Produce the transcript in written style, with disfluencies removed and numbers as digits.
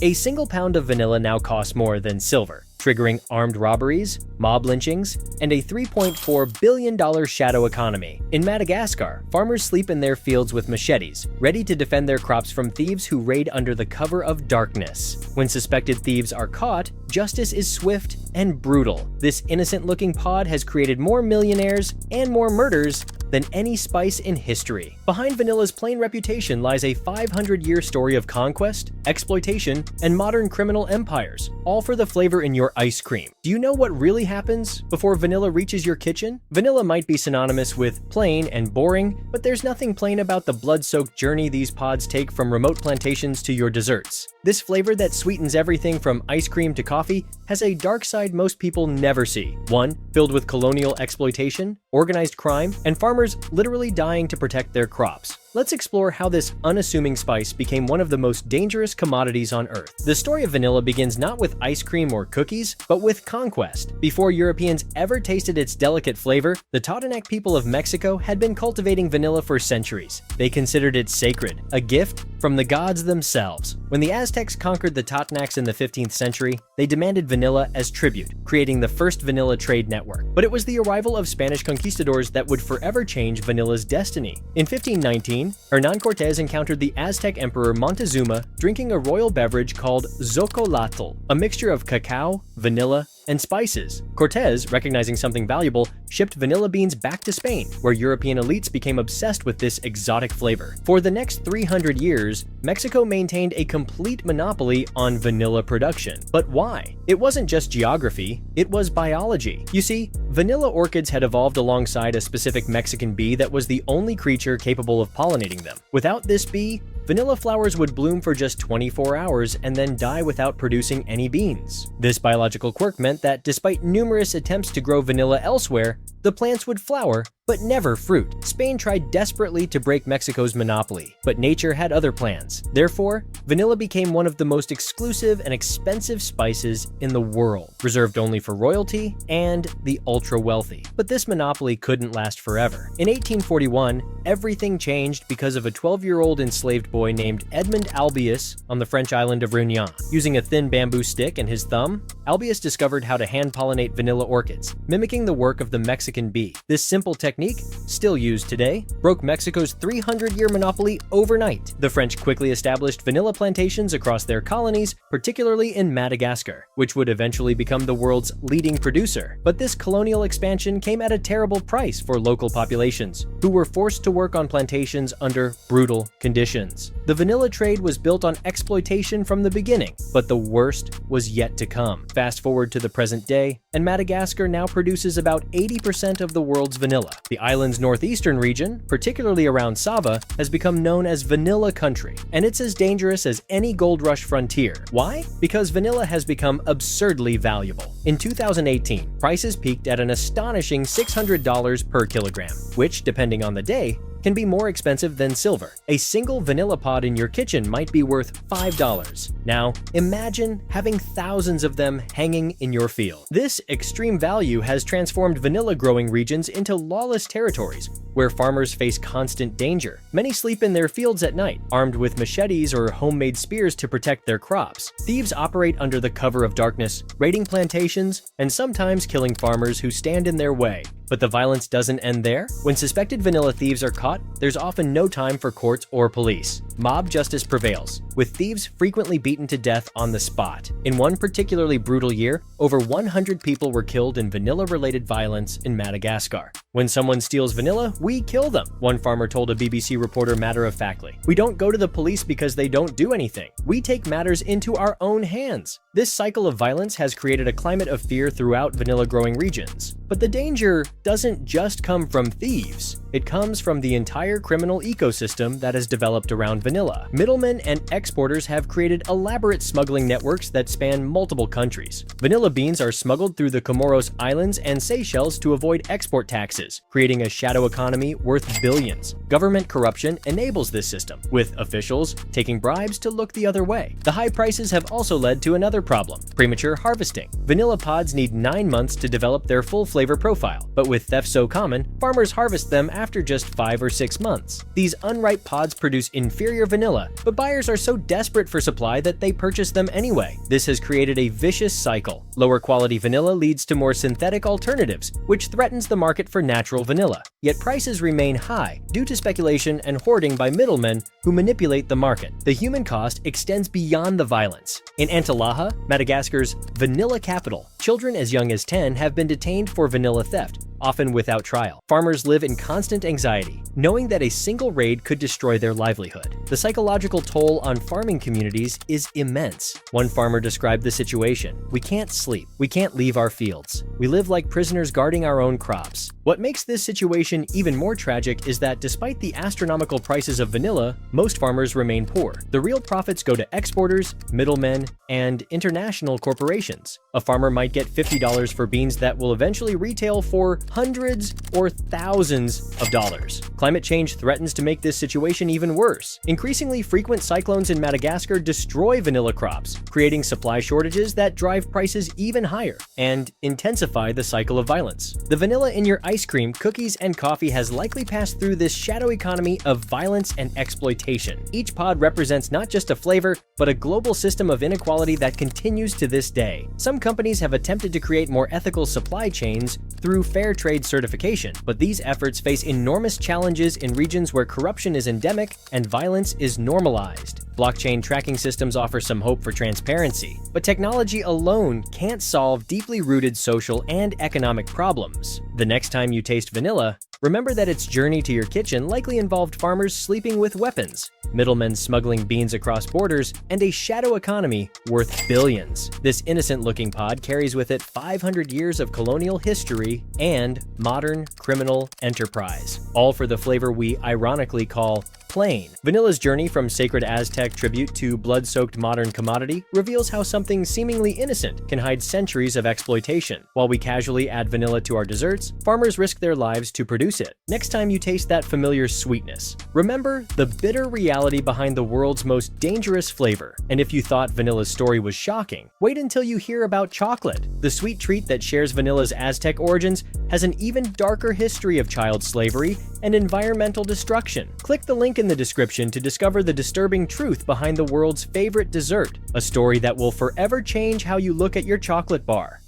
A single pound of vanilla now costs more than silver, triggering armed robberies, mob lynchings, and a $3.4 billion shadow economy. In Madagascar, farmers sleep in their fields with machetes, ready to defend their crops from thieves who raid under the cover of darkness. When suspected thieves are caught, justice is swift and brutal. This innocent-looking pod has created more millionaires and more murders than any spice in history. Behind vanilla's plain reputation lies a 500-year story of conquest, exploitation, and modern criminal empires, all for the flavor in your ice cream. Do you know what really happens before vanilla reaches your kitchen? Vanilla might be synonymous with plain and boring, but there's nothing plain about the blood-soaked journey these pods take from remote plantations to your desserts. This flavor that sweetens everything from ice cream to coffee has a dark side most people never see. One filled with colonial exploitation, organized crime, and farmers literally dying to protect their crops. Let's explore how this unassuming spice became one of the most dangerous commodities on Earth. The story of vanilla begins not with ice cream or cookies, but with conquest. Before Europeans ever tasted its delicate flavor, the Totonac people of Mexico had been cultivating vanilla for centuries. They considered it sacred, a gift from the gods themselves. When the Aztecs conquered the Totonacs in the 15th century, they demanded vanilla as tribute, creating the first vanilla trade network. But it was the arrival of Spanish conquistadors that would forever change vanilla's destiny. In 1519, Hernán Cortés encountered the Aztec Emperor Montezuma drinking a royal beverage called xocolotl, a mixture of cacao, vanilla, and spices. Cortés, recognizing something valuable, shipped vanilla beans back to Spain, where European elites became obsessed with this exotic flavor. For the next 300 years, Mexico maintained a complete monopoly on vanilla production. But why? It wasn't just geography, it was biology. You see, vanilla orchids had evolved alongside a specific Mexican bee that was the only creature capable of pollinating them. Without this bee, vanilla flowers would bloom for just 24 hours and then die without producing any beans. This biological quirk meant that despite numerous attempts to grow vanilla elsewhere, the plants would flower, but never fruit. Spain tried desperately to break Mexico's monopoly, but nature had other plans. Therefore, vanilla became one of the most exclusive and expensive spices in the world, reserved only for royalty and the ultra-wealthy. But this monopoly couldn't last forever. In 1841, everything changed because of a 12-year-old enslaved boy named Edmond Albius on the French island of Réunion. Using a thin bamboo stick and his thumb, Albius discovered how to hand-pollinate vanilla orchids, mimicking the work of the Mexican bee. This simple technique, still used today, broke Mexico's 300-year monopoly overnight. The French quickly established vanilla plantations across their colonies, particularly in Madagascar, which would eventually become the world's leading producer. But this colonial expansion came at a terrible price for local populations, who were forced to work on plantations under brutal conditions. The vanilla trade was built on exploitation from the beginning, but the worst was yet to come. Fast forward to the present day, and Madagascar now produces about 80% of the world's vanilla. The island's northeastern region, particularly around Sava, has become known as Vanilla Country, and it's as dangerous as any gold rush frontier. Why? Because vanilla has become absurdly valuable. In 2018, prices peaked at an astonishing $600 per kilogram, which, depending on the day, can be more expensive than silver. A single vanilla pod in your kitchen might be worth $5. Now, imagine having thousands of them hanging in your field. This extreme value has transformed vanilla growing regions into lawless territories, where farmers face constant danger. Many sleep in their fields at night, armed with machetes or homemade spears to protect their crops. Thieves operate under the cover of darkness, raiding plantations, and sometimes killing farmers who stand in their way. But the violence doesn't end there. When suspected vanilla thieves are caught, there's often no time for courts or police. Mob justice prevails, with thieves frequently beaten to death on the spot. In one particularly brutal year, over 100 people were killed in vanilla-related violence in Madagascar. When someone steals vanilla, we kill them, one farmer told a BBC reporter matter-of-factly. We don't go to the police because they don't do anything. We take matters into our own hands. This cycle of violence has created a climate of fear throughout vanilla-growing regions. But the danger doesn't just come from thieves. It comes from the entire criminal ecosystem that has developed around vanilla. Middlemen and exporters have created elaborate smuggling networks that span multiple countries. Vanilla beans are smuggled through the Comoros Islands and Seychelles to avoid export taxes, creating a shadow economy worth billions. Government corruption enables this system, with officials taking bribes to look the other way. The high prices have also led to another problem: premature harvesting. Vanilla pods need 9 months to develop their full flavor profile, but with theft so common, farmers harvest them after just 5 or 6 months. These unripe pods produce inferior vanilla, but buyers are so desperate for supply that they purchase them anyway. This has created a vicious cycle. Lower quality vanilla leads to more synthetic alternatives, which threatens the market for natural vanilla. Yet prices remain high due to speculation and hoarding by middlemen who manipulate the market. The human cost extends beyond the violence. In Antillaha, Madagascar's vanilla capital, children as young as 10 have been detained for vanilla theft, often without trial. Farmers live in constant anxiety, knowing that a single raid could destroy their livelihood. The psychological toll on farming communities is immense. One farmer described the situation: "We can't sleep. We can't leave our fields. We live like prisoners guarding our own crops." What makes this situation even more tragic is that despite the astronomical prices of vanilla, most farmers remain poor. The real profits go to exporters, middlemen, and international corporations. A farmer might get $50 for beans that will eventually retail for hundreds or thousands of dollars. Climate change threatens to make this situation even worse. Increasingly frequent cyclones in Madagascar destroy vanilla crops, creating supply shortages that drive prices even higher and intensify the cycle of violence. The vanilla in your ice cream, cookies, and coffee has likely passed through this shadow economy of violence and exploitation. Each pod represents not just a flavor, but a global system of inequality that continues to this day. Some companies have attempted to create more ethical supply chains through fair trade certification, but these efforts face enormous challenges in regions where corruption is endemic and violence is normalized. Blockchain tracking systems offer some hope for transparency, but technology alone can't solve deeply rooted social and economic problems. The next time you taste vanilla, remember that its journey to your kitchen likely involved farmers sleeping with weapons, middlemen smuggling beans across borders, and a shadow economy worth billions. This innocent-looking pod carries with it 500 years of colonial history and modern criminal enterprise, all for the flavor we ironically call plain. Vanilla's journey from sacred Aztec tribute to blood-soaked modern commodity reveals how something seemingly innocent can hide centuries of exploitation. While we casually add vanilla to our desserts, farmers risk their lives to produce it. Next time you taste that familiar sweetness, remember the bitter reality behind the world's most dangerous flavor. And if you thought vanilla's story was shocking, wait until you hear about chocolate. The sweet treat that shares vanilla's Aztec origins has an even darker history of child slavery and environmental destruction. Click the link in the description to discover the disturbing truth behind the world's favorite dessert, a story that will forever change how you look at your chocolate bar.